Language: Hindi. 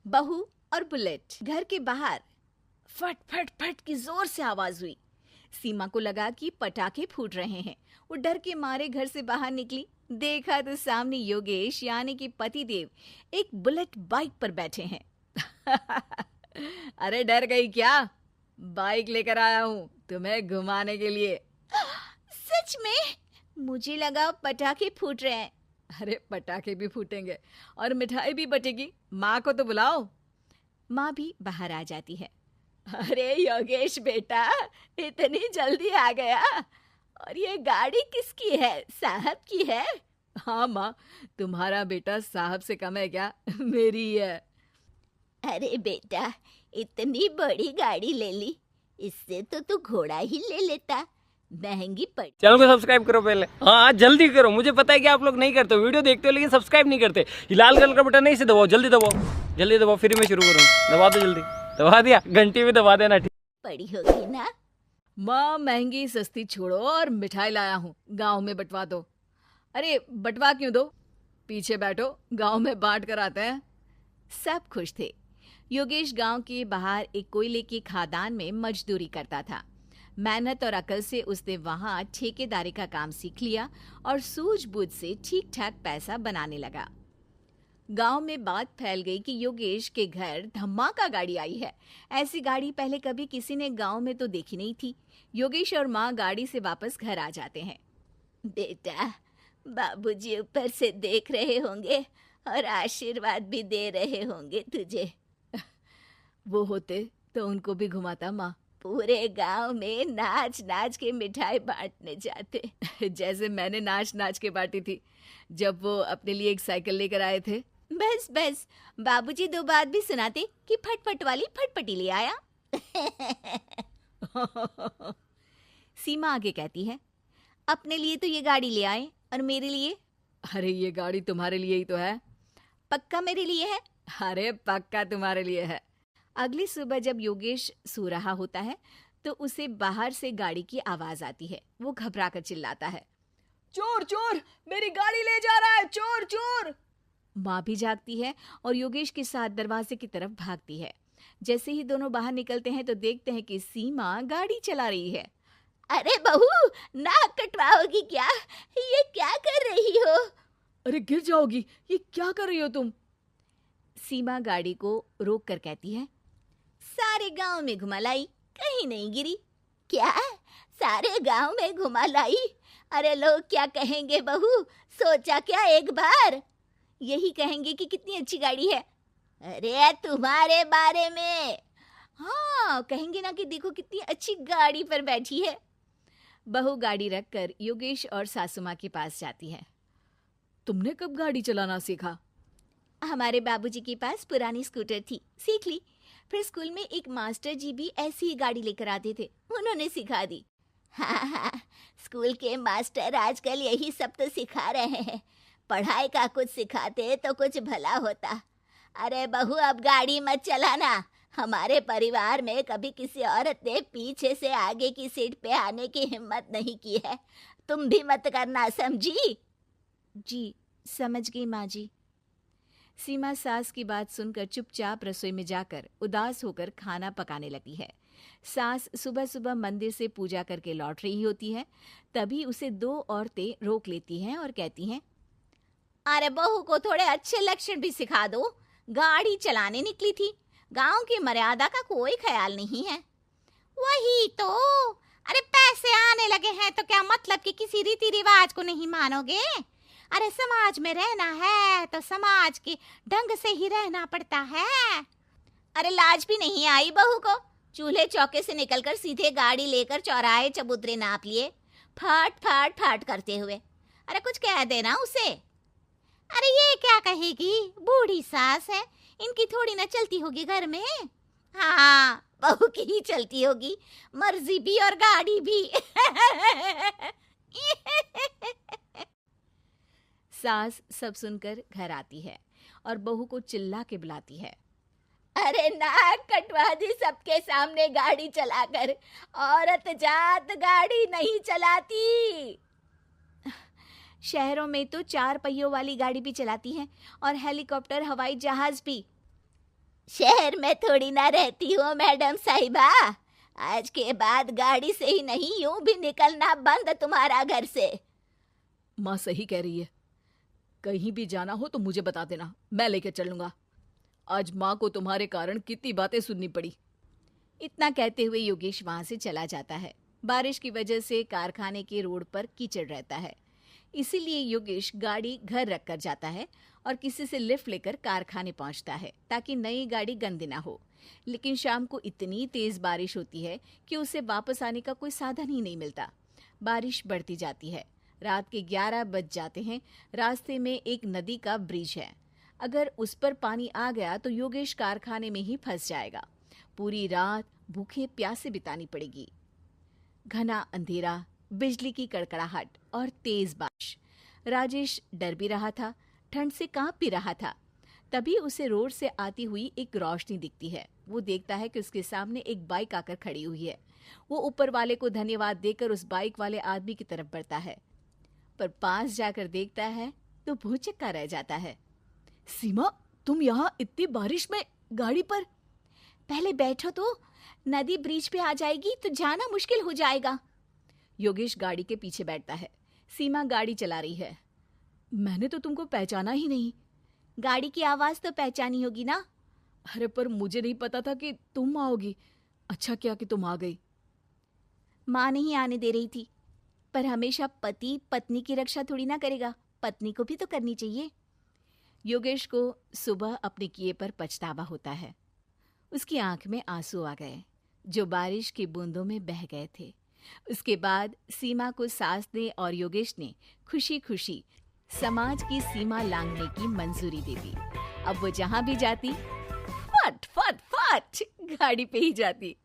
बहू और बुलेट। घर के बाहर फट फट फट की जोर से आवाज हुई। सीमा को लगा कि पटाखे फूट रहे हैं। वो डर के मारे घर से बाहर निकली। देखा तो सामने योगेश यानी कि पतिदेव एक बुलेट बाइक पर बैठे हैं। अरे डर गई क्या? बाइक लेकर आया हूँ तुम्हें घुमाने के लिए। सच में? मुझे लगा पटाखे फूट रहे हैं। अरे पटाखे भी फूटेंगे और मिठाई भी बटेगी। माँ को तो बुलाओ। माँ भी बाहर आ जाती है। अरे योगेश बेटा, इतनी जल्दी आ गया? और ये गाड़ी किसकी है? साहब की है? हाँ माँ, तुम्हारा बेटा साहब से कम है क्या? मेरी ही है। अरे बेटा, इतनी बड़ी गाड़ी ले ली, इससे तो तू घोड़ा ही ले लेता, महंगी पड़। चैनल को सब्सक्राइब करो पहले। हाँ जल्दी करो, मुझे पता है कि आप लोग नहीं करते हो, वीडियो देखते हो लेकिन सब्सक्राइब नहीं करते। ये लाल कलर का बटन नहीं से दबाओ, जल्दी दबाओ, जल्दी दबाओ, फिर मैं शुरू करूँ। दबा दो जल्दी, दबा दिया, घंटी भी दबा देना। ठीक पड़ी होगी ना? माँ महंगी सस्ती छोड़ो और मिठाई लाया हूँ, गांव में बंटवा दो। अरे बंटवा क्यों दो? पीछे बैठो, गांव में बांट कर आते हैं। सब खुश थे। योगेश गांव के बाहर एक कोयले की खदान में मजदूरी करता था। मेहनत और अकल से उसने वहां ठेकेदारी का काम सीख लिया और सूझबूझ से ठीक ठाक पैसा बनाने लगा। गांव में बात फैल गई कि योगेश के घर धमाका गाड़ी आई है। ऐसी गाड़ी पहले कभी किसी ने गांव में तो देखी नहीं थी। योगेश और माँ गाड़ी से वापस घर आ जाते हैं। बेटा, बाबूजी ऊपर से देख रहे होंगे और आशीर्वाद भी दे रहे होंगे तुझे। वो होते तो उनको भी घुमाता माँ। पूरे गांव में नाच नाच के मिठाई बांटने जाते। जैसे मैंने नाच नाच के बांटी थी जब वो अपने लिए एक साइकिल लेकर आए थे। बस बस, बाबूजी दो बात भी सुनाते कि फटफट वाली फटफटी ले आया। सीमा आगे कहती है, अपने लिए तो ये गाड़ी ले आए और मेरे लिए? अरे ये गाड़ी तुम्हारे लिए ही तो है। पक्का मेरे लिए है? अरे पक्का तुम्हारे लिए है। अगली सुबह जब योगेश सो रहा होता है तो उसे बाहर से गाड़ी की आवाज आती है। वो घबरा कर चिल्लाता है, चोर चोर, मेरी गाड़ी ले जा रहा है, चोर चोर। माँ भी जागती है और योगेश के साथ दरवाजे की तरफ भागती है। जैसे ही दोनों बाहर निकलते हैं तो देखते हैं कि सीमा गाड़ी चला रही है। अरे बहू, नाक कटवाओगी क्या? ये क्या कर रही हो? अरे गिर जाओगी, ये क्या कर रही हो तुम? सीमा गाड़ी को रोक कर कहती है, सारे गांव में घुमा लाई, कहीं नहीं गिरी। क्या? सारे गांव में घुमा लाई? अरे लोग क्या कहेंगे बहू, सोचा क्या एक बार? यही कहेंगे कि कितनी अच्छी गाड़ी है। अरे तुम्हारे बारे में। हाँ कहेंगे ना कि देखो कितनी अच्छी गाड़ी पर बैठी है। बहू गाड़ी रखकर योगेश और सासू माँ के पास जाती है। तुमने कब गाड़ी चलाना सीखा? हमारे बाबूजी के पास पुरानी स्कूटर थी, सीख ली। फिर स्कूल में एक मास्टर जी भी ऐसी ही गाड़ी लेकर आते थे, उन्होंने सिखा दी। हाँ हाँ, स्कूल के मास्टर आजकल यही सब तो सिखा रहे हैं। पढ़ाई का कुछ सिखाते तो कुछ भला होता। अरे बहू, अब गाड़ी मत चलाना। हमारे परिवार में कभी किसी औरत ने पीछे से आगे की सीट पे आने की हिम्मत नहीं की है। तुम भी मत करना, समझी? जी समझ गई माँ जी। सीमा सास की बात सुनकर चुपचाप रसोई में जाकर उदास होकर खाना पकाने लगती है। सास सुबह सुबह मंदिर से पूजा करके लौट रही होती है। तभी उसे दो औरतें रोक लेती हैं और कहती हैं, अरे बहू को थोड़े अच्छे लक्षण भी सिखा दो। गाड़ी चलाने निकली थी, गांव की मर्यादा का कोई ख्याल नहीं है। वही तो। अरे पैसे आने लगे हैं तो क्या मतलब कि किसी रीति रिवाज को नहीं मानोगे? अरे समाज में रहना है तो समाज के ढंग से ही रहना पड़ता है। अरे लाज भी नहीं आई बहू को? चूल्हे चौके से निकलकर सीधे गाड़ी लेकर चौराहे चबूतरे नाप लिए, फट फट फट करते हुए। अरे कुछ कह देना उसे। अरे ये क्या कहेगी, बूढ़ी सास है, इनकी थोड़ी ना चलती होगी घर में। हाँ, बहू की ही चलती होगी, मर्जी भी और गाड़ी भी। सास सब सुनकर घर आती है और बहू को चिल्ला के बुलाती है, अरे नाक कटवा दी सबके सामने गाड़ी चलाकर। औरत जात गाड़ी नहीं चलाती। शहरों में तो 4 पहियों वाली गाड़ी भी चलाती हैं और हेलीकॉप्टर, हवाई जहाज भी। शहर में थोड़ी ना रहती हो मैडम साहिबा। आज के बाद गाड़ी से ही नहीं, यूं भी निकलना बंद तुम्हारा घर से। माँ सही कह रही है, कहीं भी जाना हो तो मुझे बता देना, मैं लेके चलूंगा। आज माँ को तुम्हारे कारण कितनी बातें सुननी पड़ी। इतना कहते हुए योगेश वहां से चला जाता है। बारिश की वजह से कारखाने के रोड पर कीचड़ रहता है, इसीलिए योगेश गाड़ी घर रख कर जाता है और किसी से लिफ्ट लेकर कारखाने पहुंचता है ताकि नई गाड़ी गंदी ना हो। लेकिन शाम को इतनी तेज बारिश होती है कि उसे वापस आने का कोई साधन ही नहीं मिलता। बारिश बढ़ती जाती है, रात के 11 बज जाते हैं। रास्ते में एक नदी का ब्रिज है, अगर उस पर पानी आ गया तो योगेश कारखाने में ही फंस जाएगा। पूरी रात भूखे प्यासे बितानी पड़ेगी। घना अंधेरा, बिजली की कड़कड़ाहट और तेज बारिश। राजेश डर भी रहा था, ठंड से कांप भी रहा था। तभी उसे रोड से आती हुई एक रोशनी दिखती है। वो देखता है कि उसके सामने एक बाइक आकर खड़ी हुई है। वो ऊपर वाले को धन्यवाद देकर उस बाइक वाले आदमी की तरफ बढ़ता है, पर पास जाकर देखता है तो भौचक्का रह जाता है। सीमा, तुम यहाँ इतनी बारिश में गाड़ी पर? पहले बैठो तो, नदी ब्रिज पे आ जाएगी तो जाना मुश्किल हो जाएगा। योगेश गाड़ी के पीछे बैठता है। सीमा गाड़ी चला रही है। मैंने तो तुमको पहचाना ही नहीं। गाड़ी की आवाज तो पहचानी होगी ना। अरे पर मुझे नहीं पता था कि तुम आओगी। अच्छा किया कि तुम आ गई। माँ नहीं आने दे रही थी, पर हमेशा पति पत्नी की रक्षा थोड़ी ना करेगा, पत्नी को भी तो करनी चाहिए। योगेश को सुबह अपने किए पर पछतावा होता है। उसकी आंख में आंसू आ गए जो बारिश की बूंदों में बह गए थे। उसके बाद सीमा को सास ने और योगेश ने खुशी खुशी समाज की सीमा लांघने की मंजूरी दे दी। अब वो जहां भी जाती फट फट फट गाड़ी पे ही जाती।